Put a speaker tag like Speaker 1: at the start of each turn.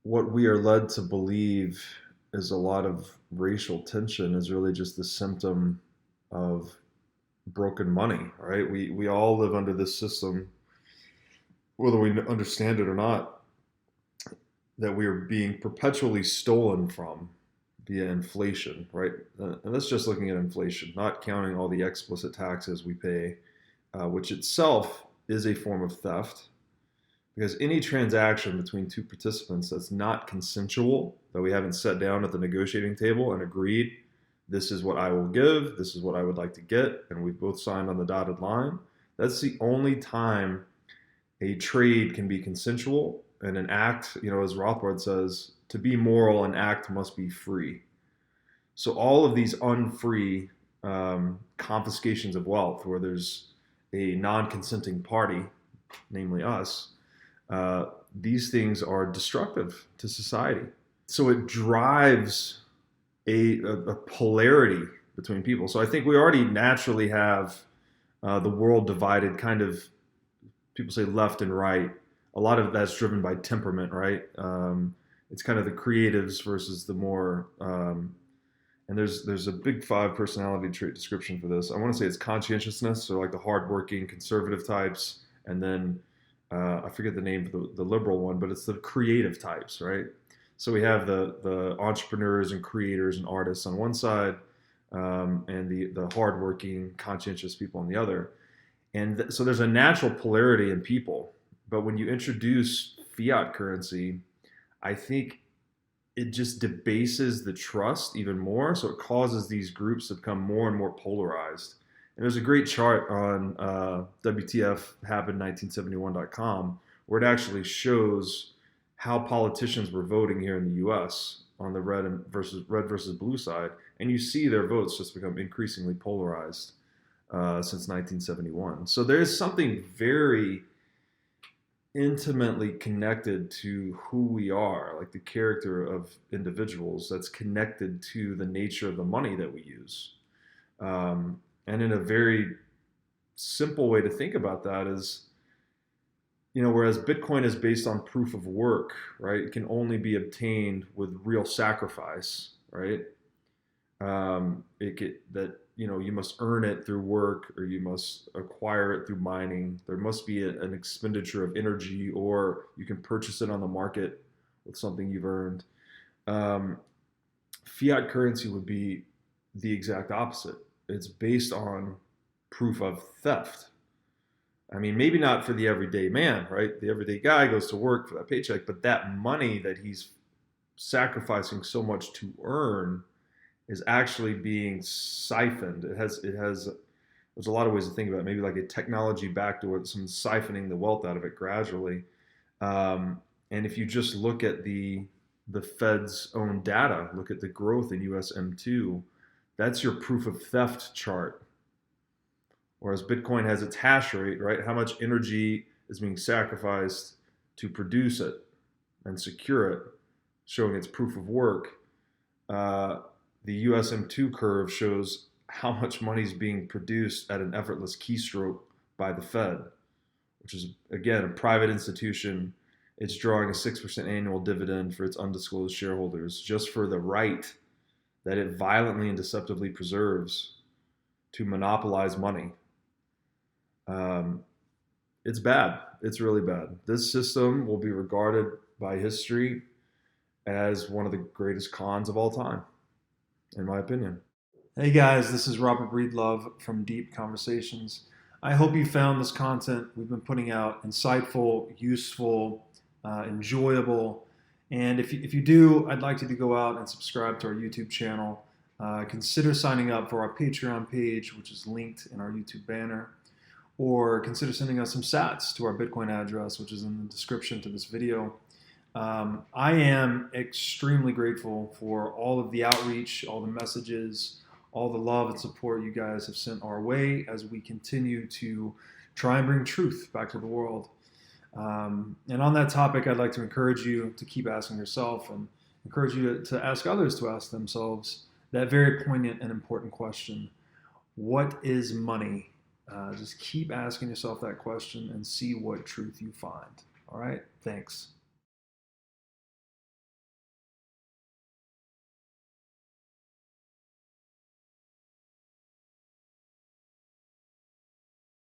Speaker 1: what we are led to believe is a lot of racial tension is really just the symptom of broken money, right? We all live under this system, whether we understand it or not, that we are being perpetually stolen from via inflation, right? And that's just looking at inflation, not counting all the explicit taxes we pay, which itself is a form of theft. Because any transaction between two participants that's not consensual, that we haven't sat down at the negotiating table and agreed, this is what I will give, this is what I would like to get, and we've both signed on the dotted line, that's the only time a trade can be consensual. And an act, as Rothbard says, to be moral, an act must be free. So all of these unfree confiscations of wealth, where there's a non-consenting party, namely us, these things are destructive to society. So it drives a polarity between people. So I think we already naturally have the world divided, kind of, people say left and right. A lot of that's driven by temperament, right? It's kind of the creatives versus the more, and there's a big five personality trait description for this. I want to say it's conscientiousness, so like the hardworking conservative types, and then I forget the name for the liberal one, but it's the creative types, right? So we have the entrepreneurs and creators and artists on one side, and the hardworking, conscientious people on the other. And so there's a natural polarity in people. But when you introduce fiat currency, I think it just debases the trust even more. So it causes these groups to become more and more polarized. And there's a great chart on WTFhappened1971.com where it actually shows how politicians were voting here in the U.S. on the red versus blue side, and you see their votes just become increasingly polarized since 1971. So there's something very intimately connected to who we are, like the character of individuals, that's connected to the nature of the money that we use. And in a very simple way to think about that is, whereas Bitcoin is based on proof of work, right? It can only be obtained with real sacrifice, right? You must earn it through work, or you must acquire it through mining. There must be an expenditure of energy, or you can purchase it on the market with something you've earned. Fiat currency would be the exact opposite. It's based on proof of theft. I mean, maybe not for the everyday man, right? The everyday guy goes to work for that paycheck, but that money that he's sacrificing so much to earn is actually being siphoned. There's a lot of ways to think about it. Maybe like a technology backdoor, someone's siphoning the wealth out of it gradually. And if you just look at the Fed's own data, look at the growth in US M2, that's your proof of theft chart. Whereas Bitcoin has its hash rate, right? How much energy is being sacrificed to produce it and secure it, showing its proof of work. The USM2 curve shows how much money is being produced at an effortless keystroke by the Fed, which is, again, a private institution. It's drawing a 6% annual dividend for its undisclosed shareholders just for the right that it violently and deceptively preserves to monopolize money. It's bad. It's really bad. This system will be regarded by history as one of the greatest cons of all time, in my opinion. Hey guys, this is Robert Breedlove from Deep Conversations. I hope you found this content we've been putting out insightful, useful, enjoyable. And if you do, I'd like you to go out and subscribe to our YouTube channel. Consider signing up for our Patreon page, which is linked in our YouTube banner. Or consider sending us some sats to our Bitcoin address, which is in the description to this video. I am extremely grateful for all of the outreach, all the messages, all the love and support you guys have sent our way as we continue to try and bring truth back to the world. And on that topic, I'd like to encourage you to keep asking yourself, and encourage you to ask others to ask themselves that very poignant and important question: what is money? Just keep asking yourself that question and see what truth you find. All right? Thanks.